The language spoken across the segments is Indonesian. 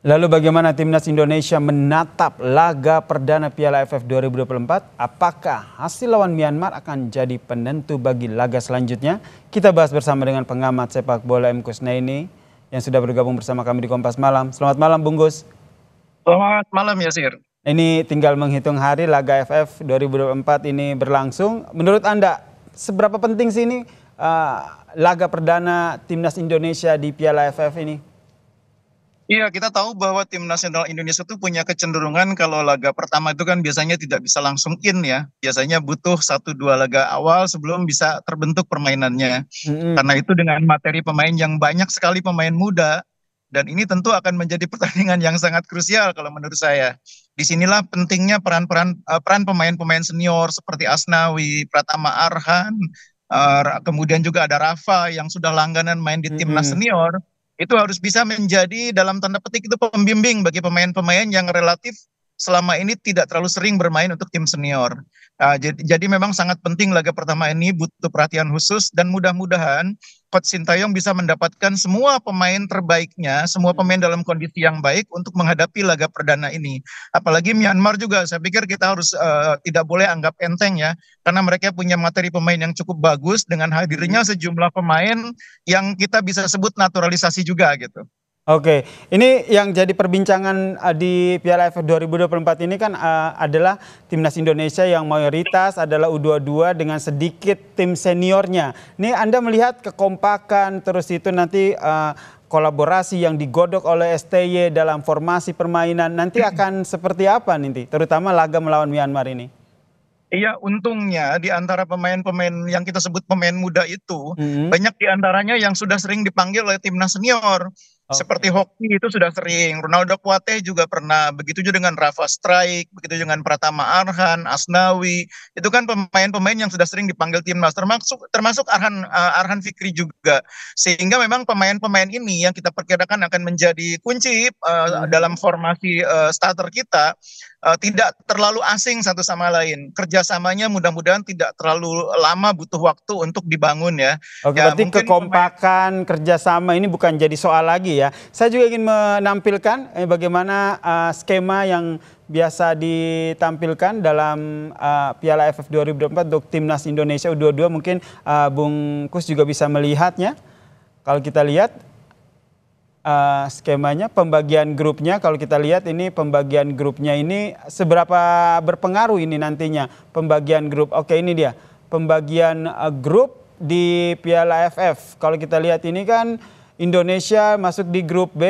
Lalu bagaimana timnas Indonesia menatap laga perdana Piala AFF 2024? Apakah hasil lawan Myanmar akan jadi penentu bagi laga selanjutnya? Kita bahas bersama dengan pengamat sepak bola M. Kusnaini yang sudah bergabung bersama kami di Kompas Malam. Selamat malam Bung Gus. Selamat malam Yasir. Ini tinggal menghitung hari laga AFF 2024 ini berlangsung. Menurut Anda seberapa penting sih ini laga perdana timnas Indonesia di Piala AFF ini? Iya, kita tahu bahwa tim nasional Indonesia itu punya kecenderungan kalau laga pertama itu kan biasanya tidak bisa langsung in ya. Biasanya butuh 1-2 laga awal sebelum bisa terbentuk permainannya. Karena itu dengan materi pemain yang banyak sekali pemain muda, dan ini tentu akan menjadi pertandingan yang sangat krusial kalau menurut saya. Disinilah pentingnya peran pemain-pemain senior seperti Asnawi, Pratama Arhan, kemudian juga ada Rafa yang sudah langganan main di timnas senior. Itu harus bisa menjadi dalam tanda petik itu pembimbing bagi pemain-pemain yang relatif selama ini tidak terlalu sering bermain untuk tim senior. Jadi memang sangat penting laga pertama ini butuh perhatian khusus, dan mudah-mudahan Coach Sintayong bisa mendapatkan semua pemain terbaiknya, semua pemain dalam kondisi yang baik untuk menghadapi laga perdana ini. Apalagi Myanmar juga, saya pikir kita harus tidak boleh anggap enteng ya, karena mereka punya materi pemain yang cukup bagus dengan hadirnya sejumlah pemain yang kita bisa sebut naturalisasi juga gitu. Oke, ini yang jadi perbincangan di Piala AFF 2024 ini kan adalah timnas Indonesia yang mayoritas adalah U22 dengan sedikit tim seniornya. Ini Anda melihat kekompakan terus itu nanti kolaborasi yang digodok oleh STY dalam formasi permainan nanti akan seperti apa nanti, terutama laga melawan Myanmar ini? Iya, untungnya di antara pemain-pemain yang kita sebut pemain muda itu, banyak di antaranya yang sudah sering dipanggil oleh timnas senior. Seperti Hoki itu sudah sering, Ronaldo Kuateh juga pernah, begitu juga dengan Rafa Strike, begitu juga dengan Pratama Arhan, Asnawi, itu kan pemain-pemain yang sudah sering dipanggil timnas, termasuk Arhan Fikri juga. Sehingga memang pemain-pemain ini yang kita perkirakan akan menjadi kunci dalam formasi starter kita, tidak terlalu asing satu sama lain. Kerjasamanya mudah-mudahan tidak terlalu lama, butuh waktu untuk dibangun ya. Oke, Ya, berarti kekompakan kerjasama ini bukan jadi soal lagi ya. Saya juga ingin menampilkan bagaimana skema yang biasa ditampilkan dalam Piala AFF 2024 untuk timnas Indonesia U22. Mungkin Bung Kus juga bisa melihatnya. Kalau kita lihat skemanya, pembagian grupnya, kalau kita lihat ini pembagian grupnya ini seberapa berpengaruh ini nantinya pembagian grup. Oke, ini dia pembagian grup di Piala AFF. Kalau kita lihat ini kan Indonesia masuk di grup B,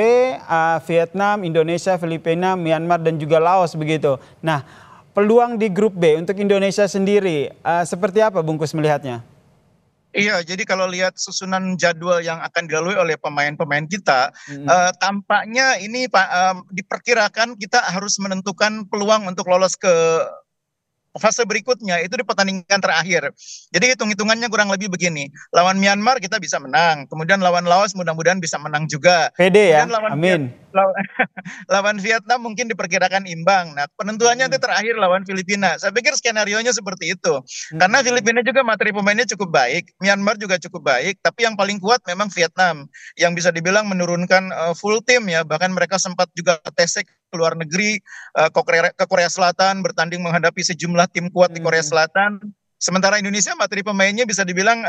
Vietnam, Indonesia, Filipina, Myanmar dan juga Laos begitu. Nah, peluang di grup B untuk Indonesia sendiri seperti apa Bungkus melihatnya? Iya, jadi kalau lihat susunan jadwal yang akan dilalui oleh pemain-pemain kita, tampaknya ini diperkirakan kita harus menentukan peluang untuk lolos ke fase berikutnya itu di pertandingan terakhir. Jadi hitung-hitungannya kurang lebih begini. Lawan Myanmar kita bisa menang, kemudian lawan Laos mudah-mudahan bisa menang juga. Pede ya, Kemudian amin. lawan Vietnam mungkin diperkirakan imbang. Nah, penentuannya nanti terakhir lawan Filipina. Saya pikir skenarionya seperti itu. Karena Filipina juga materi pemainnya cukup baik, Myanmar juga cukup baik, tapi yang paling kuat memang Vietnam yang bisa dibilang menurunkan full tim ya. Bahkan mereka sempat juga tes ke luar negeri, ke Korea Selatan, bertanding menghadapi sejumlah tim kuat di Korea Selatan. Sementara Indonesia materi pemainnya bisa dibilang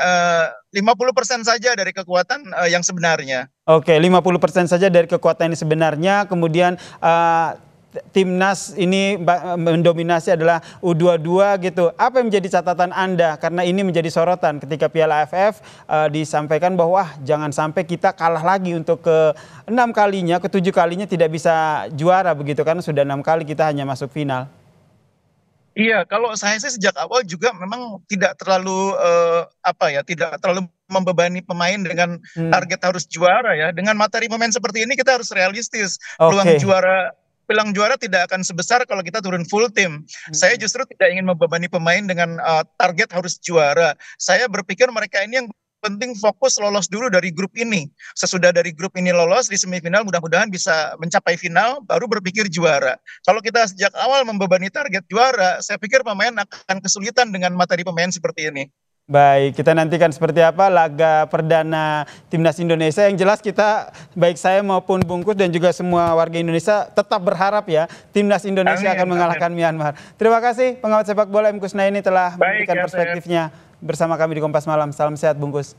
50% saja dari kekuatan yang sebenarnya. Oke, 50% saja dari kekuatan yang sebenarnya. Kemudian timnas ini mendominasi adalah U22 gitu. Apa yang menjadi catatan Anda? Karena ini menjadi sorotan ketika Piala AFF disampaikan bahwa jangan sampai kita kalah lagi untuk ke-6 kalinya, ke-7 kalinya tidak bisa juara begitu, karena sudah 6 kali kita hanya masuk final. Iya, kalau saya sih sejak awal juga memang tidak terlalu tidak terlalu membebani pemain dengan target harus juara ya. Dengan materi pemain seperti ini kita harus realistis. Peluang juara tidak akan sebesar kalau kita turun full tim. Saya justru tidak ingin membebani pemain dengan target harus juara. Saya berpikir mereka ini yang penting fokus lolos dulu dari grup ini. Sesudah dari grup ini lolos di semifinal, mudah-mudahan bisa mencapai final, baru berpikir juara. Kalau kita sejak awal membebani target juara, saya pikir pemain akan kesulitan dengan materi pemain seperti ini. Baik, kita nantikan seperti apa laga perdana Timnas Indonesia. Yang jelas kita, baik saya maupun Bungkus dan juga semua warga Indonesia tetap berharap ya Timnas Indonesia akan mengalahkan Myanmar. Terima kasih pengamat sepak bola M. Kusnaini telah memberikan perspektifnya bersama kami di Kompas Malam. Salam sehat Bungkus.